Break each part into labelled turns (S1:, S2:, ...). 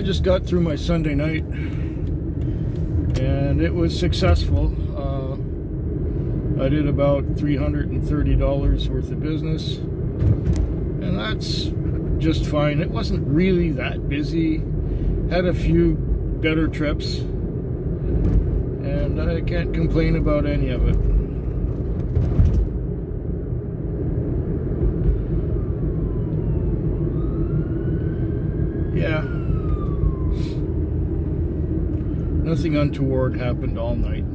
S1: I just got through my Sunday night and it was successful. I did about $330 worth of business, and that's just fine. It wasn't really that busy. Had a few better trips, and I can't complain about any of it. Yeah. Nothing untoward happened all night.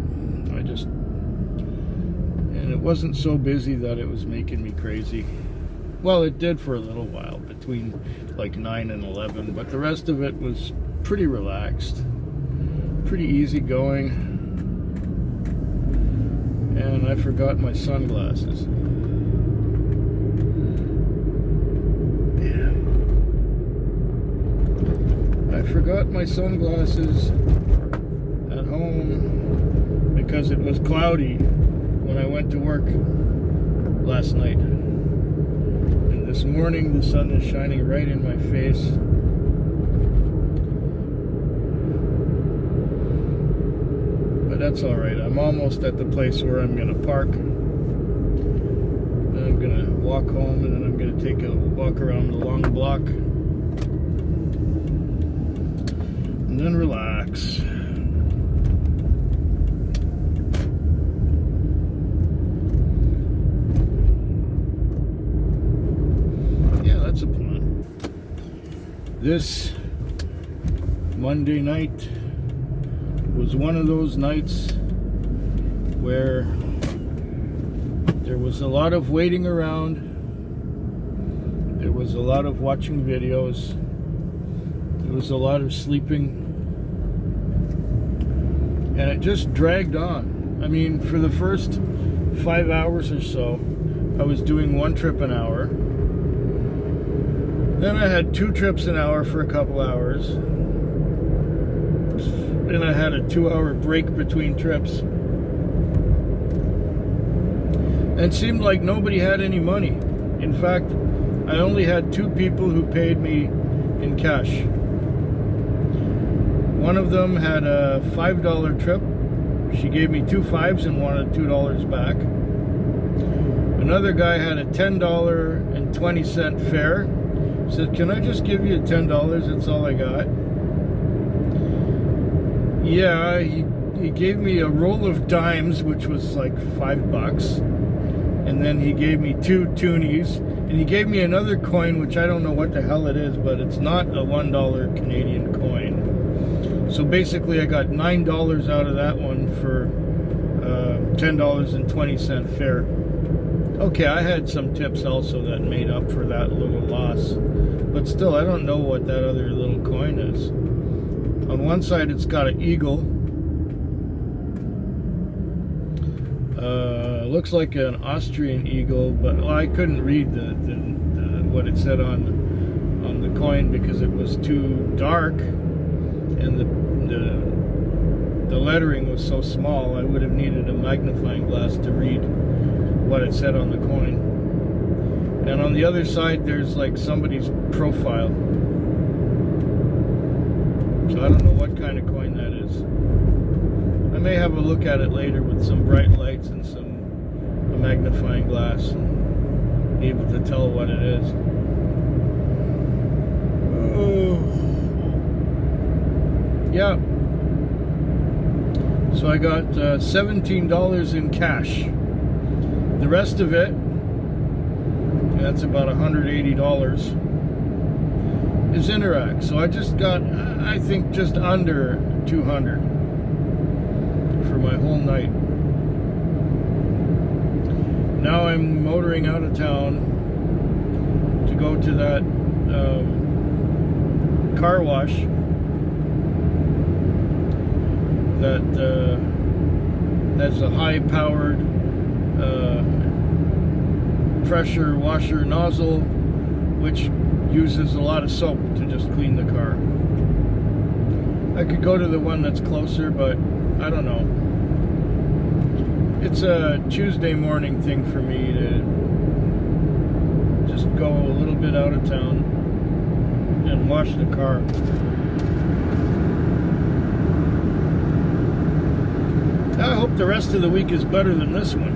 S1: And it wasn't so busy that it was making me crazy. Well, it did for a little while, between like 9 and 11, but the rest of it was pretty relaxed, pretty easy going. And I forgot my sunglasses. Yeah. I forgot my sunglasses at home because it was cloudy when I went to work last night. And this morning the sun is shining right in my face. But that's alright. I'm almost at the place where I'm going to park. Then I'm going to walk home, and then I'm going to take a walk around the long block. And then relax. That's a plan. This Monday night was one of those nights where there was a lot of waiting around. There was a lot of watching videos. There was a lot of sleeping. And it just dragged on. I mean, for the first 5 hours or so, I was doing one trip an hour. Then I had 2 trips an hour for a couple hours. Then I had a 2-hour break between trips. And it seemed like nobody had any money. In fact, I only had 2 people who paid me in cash. One of them had a $5 trip. She gave me 2 5s and wanted $2 back. Another guy had a $10.20 fare. Said, "Can I just give you $10? That's all I got." Yeah, he gave me a roll of dimes, which was like $5. And then he gave me 2 toonies. And he gave me another coin, which I don't know what the hell it is, but it's not a $1 Canadian coin. So basically I got $9 out of that one for $10.20 fare. Okay, I had some tips also that made up for that little loss. But still, I don't know what that other little coin is. On one side, it's got an eagle. Looks like an Austrian eagle, but well, I couldn't read what it said on the coin because it was too dark, and the lettering was so small. I would have needed a magnifying glass to read what it said on the coin. And on the other side there's like somebody's profile. So I don't know what kind of coin that is. I may have a look at it later with some bright lights and a magnifying glass and be able to tell what it is. Oh. Yeah. So I got $17 in cash. The rest of it, that's about $180, is Interac. So I just got, I think, just under $200 for my whole night. Now I'm motoring out of town to go to that car wash that's a high-powered pressure washer nozzle, which uses a lot of soap to just clean the car. I could go to the one that's closer, but I don't know. It's a Tuesday morning thing for me to just go a little bit out of town and wash the car. I hope the rest of the week is better than this one.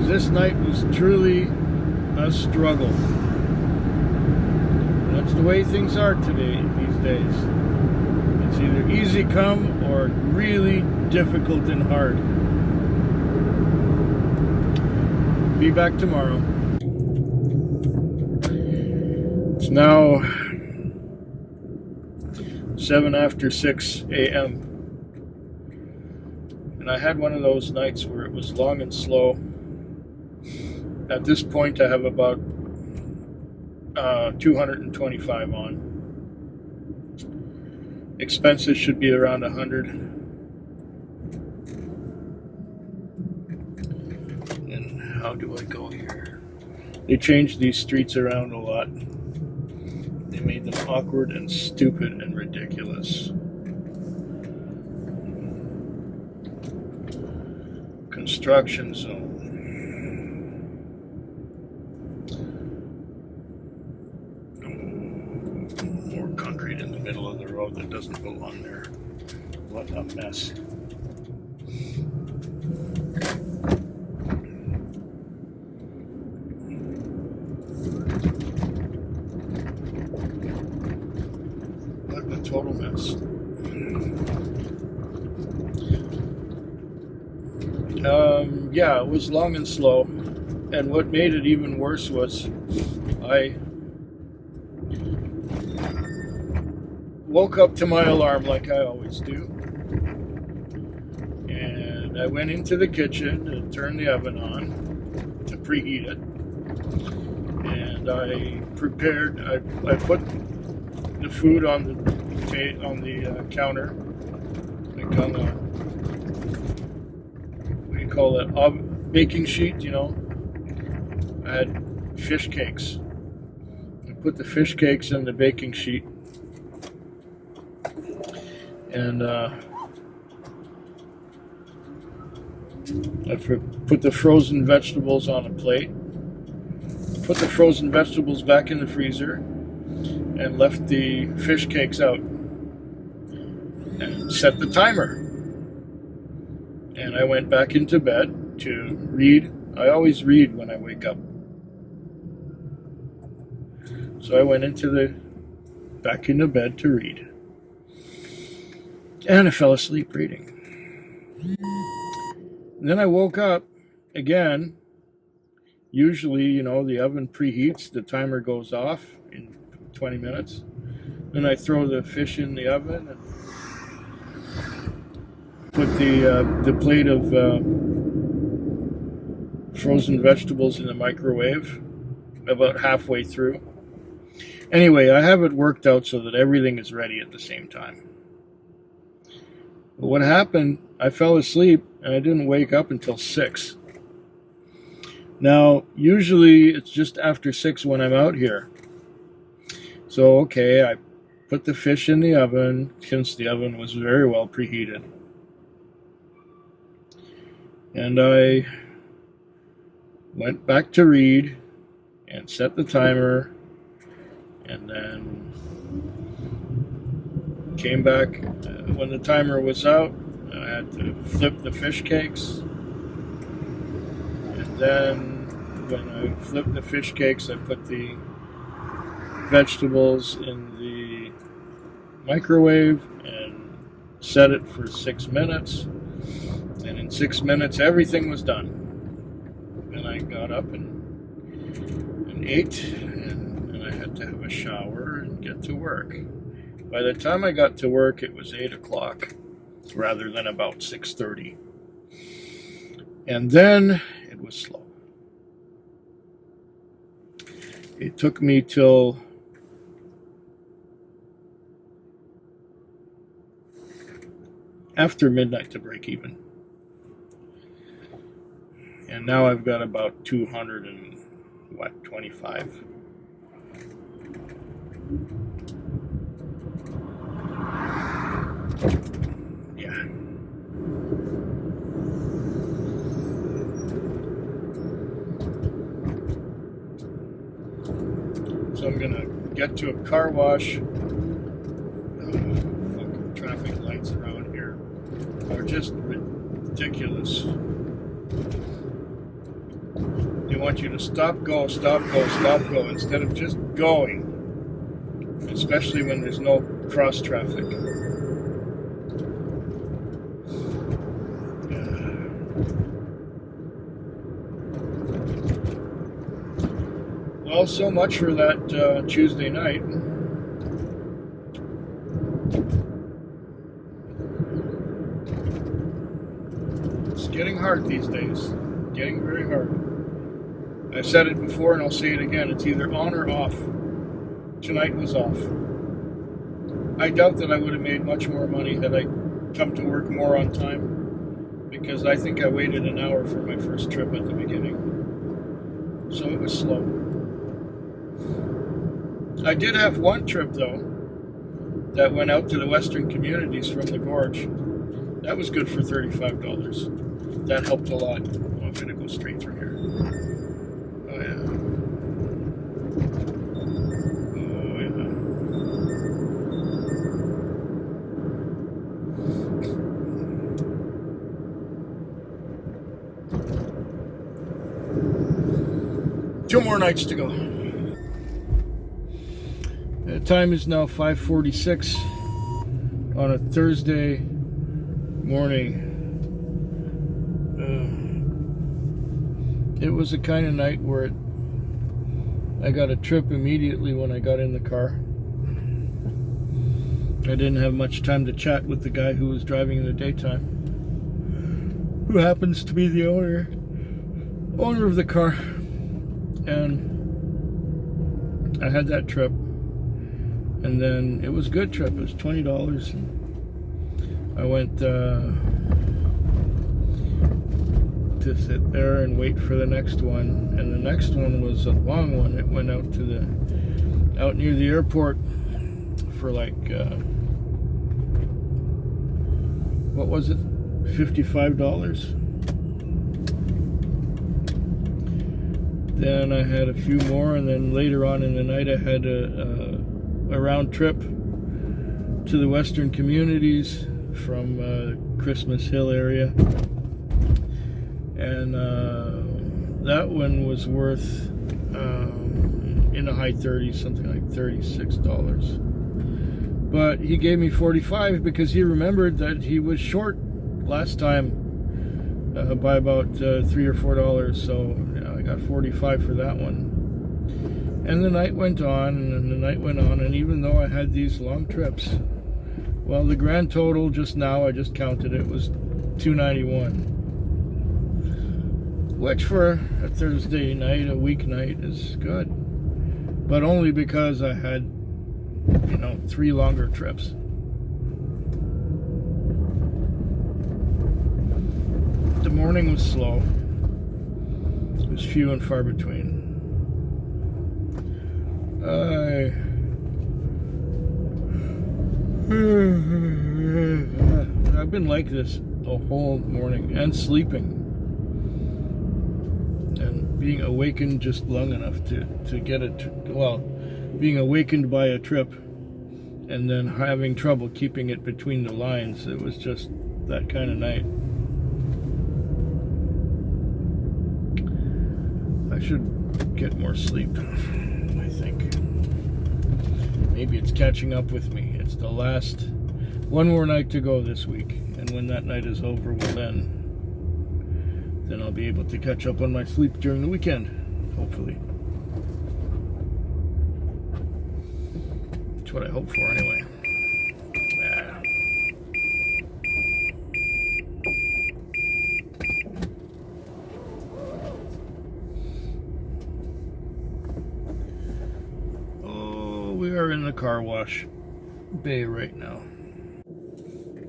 S1: This night was truly a struggle. That's the way things are today, these days. It's either easy come or really difficult and hard. Be back tomorrow. It's now 7 after 6 a.m. And I had one of those nights where it was long and slow. At this point, I have about 225 on. Expenses should be around 100. And how do I go here? They changed these streets around a lot. They made them awkward and stupid and ridiculous. Construction zone. More concrete in the middle of the road that doesn't belong there. What a mess. What a total mess. Yeah, it was long and slow. And what made it even worse was I woke up to my alarm like I always do. And I went into the kitchen and turned the oven on to preheat it. And I prepared, I put the food on the counter, like on the, what do you call it, baking sheet, you know. I had fish cakes. I put the fish cakes in the baking sheet. And I put the frozen vegetables on a plate. Put the frozen vegetables back in the freezer and left the fish cakes out. And set the timer. And I went back into bed to read. I always read when I wake up. So I went back into bed to read. And I fell asleep reading. And then I woke up again. Usually, you know, the oven preheats, the timer goes off in 20 minutes. Then I throw the fish in the oven and put the plate of frozen vegetables in the microwave about halfway through. Anyway, I have it worked out so that everything is ready at the same time. But what happened, I fell asleep and I didn't wake up until 6. Now, usually it's just after 6 when I'm out here. So, okay, I put the fish in the oven since the oven was very well preheated. And I went back to read and set the timer and then came back. When the timer was out, I had to flip the fish cakes. And then when I flipped the fish cakes, I put the vegetables in the microwave and set it for 6 minutes. And in 6 minutes, everything was done. Then I got up and ate, and I had to have a shower and get to work. By the time I got to work, it was 8 o'clock rather than about 6:30. And then it was slow. It took me till after midnight to break even. And now I've got about 225. Yeah. So I'm gonna get to a car wash. Fucking traffic lights around here are just ridiculous. They want you to stop, go, stop, go, stop, go, instead of just going. Especially when there's no cross traffic. Well, so much for that Tuesday night. It's getting hard these days. Getting very hard. I've said it before and I'll say it again. It's either on or off. Tonight was off. I doubt that I would have made much more money had I come to work more on time, because I think I waited an hour for my first trip at the beginning. So it was slow. I did have one trip, though, that went out to the Western Communities from the Gorge. That was good for $35. That helped a lot. Oh, I'm going to go straight through here. Oh, yeah. Oh, yeah. Two more nights to go. The time is now 5:46 on a Thursday morning. It was a kind of night where I got a trip immediately when I got in the car. I didn't have much time to chat with the guy who was driving in the daytime, who happens to be the owner of the car. And I had that trip. And then it was a good trip. It was $20. And I went to sit there and wait for the next one. And the next one was a long one. It went out to out near the airport for like what was it? $55. Then I had a few more, and then later on in the night I had a round trip to the Western Communities from Christmas Hill area, and that one was worth in the high 30s, something like $36. But he gave me $45 because he remembered that he was short last time by about $3 or $4, so I got $45 for that one. And the night went on, and the night went on, and even though I had these long trips, well, the grand total just now, I just counted it, was $291. Which for a Thursday night, a weeknight, is good. But only because I had, 3 longer trips. The morning was slow. It was few and far between. I've been like this the whole morning, and sleeping, and being awakened just long enough to get it. Well, being awakened by a trip, and then having trouble keeping it between the lines. It was just that kind of night. I should get more sleep, I think. Maybe it's catching up with me. It's the last one more night to go this week, and when that night is over, well, then I'll be able to catch up on my sleep during the weekend, hopefully. That's what I hope for, anyway. Yeah. We are in the car wash bay right now.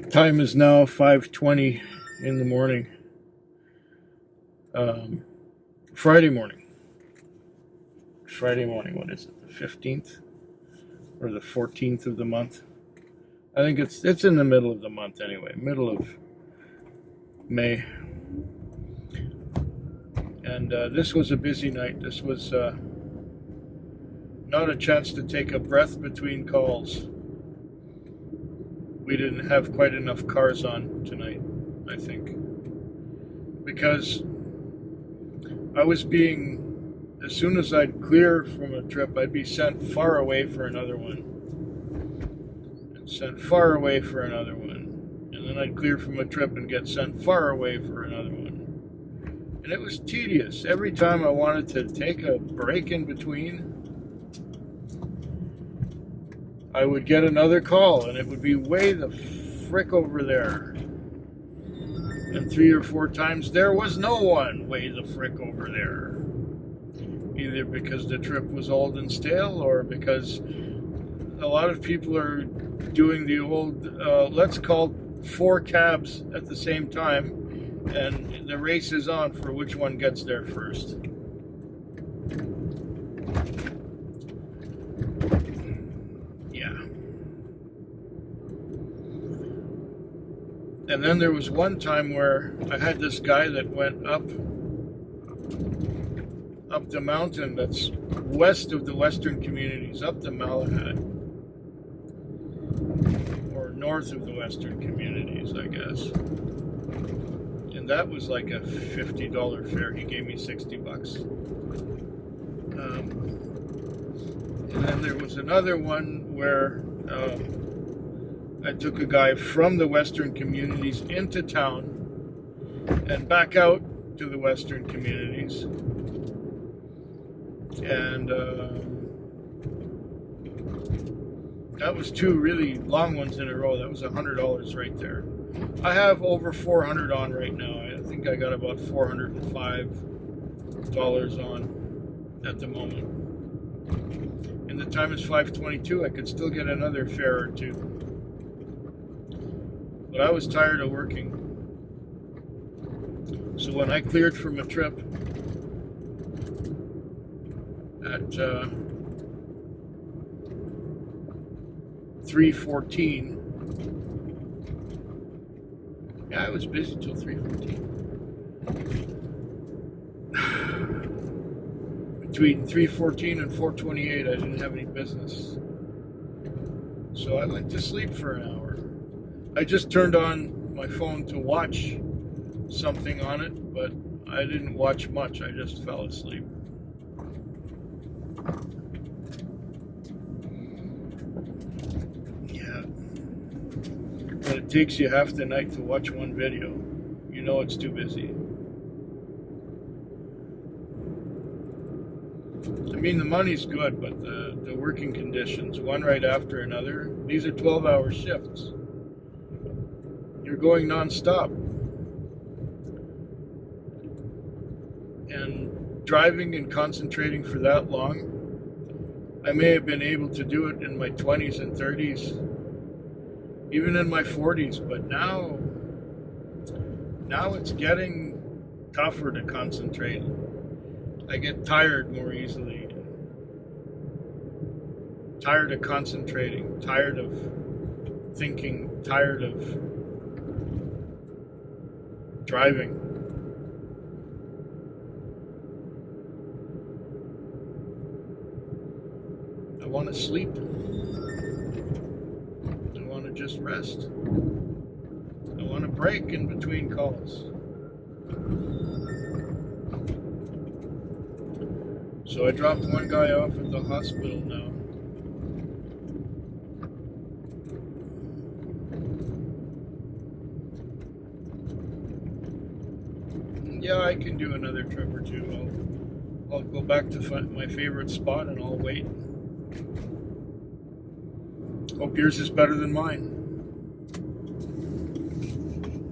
S1: Time is now 5:20 in the morning. Friday morning. What is it? The 15th or the 14th of the month? I think it's in the middle of the month anyway, middle of May. And this was a busy night. This was not a chance to take a breath between calls. We didn't have quite enough cars on tonight. I think. Because I was being, as soon as I'd clear from a trip, I'd be sent far away for another one. And sent far away for another one. And then I'd clear from a trip and get sent far away for another one. And it was tedious. Every time I wanted to take a break in between, I would get another call, and it would be way the frick over there. And 3 or 4 times there was no one way the frick over there. Either because the trip was old and stale, or because a lot of people are doing the old, let's call 4 cabs at the same time, and the race is on for which one gets there first. Yeah. And then there was one time where I had this guy that went up the mountain that's west of the Western Communities, up to Malahat, or north of the Western Communities, I guess. And that was like a $50 fare. He gave me $60. And then there was another one where I took a guy from the Western Communities into town and back out to the Western Communities. And that was 2 really long ones in a row. That was $100 right there. I have over 400 on right now. I think I got about $405 on at the moment. And the time is 5:22. I could still get another fare or 2. But I was tired of working. So when I cleared from a trip at 3:14, yeah, I was busy till 3:14. Between 3:14 and 4:28, I didn't have any business. So I went to sleep for an hour. I just turned on my phone to watch something on it, but I didn't watch much. I just fell asleep. Yeah. When it takes you half the night to watch one video, you know it's too busy. I mean, the money's good, but the working conditions, one right after another, these are 12-hour shifts. You're going non-stop. And driving and concentrating for that long, I may have been able to do it in my 20s and 30s, even in my 40s, but now it's getting tougher to concentrate. I get tired more easily. Tired of concentrating, tired of thinking, tired of driving. I want to sleep. I want to just rest. I want to break in between calls. So I dropped one guy off at the hospital now. Yeah, I can do another trip or 2. I'll go back to my favorite spot and I'll wait. Hope yours is better than mine.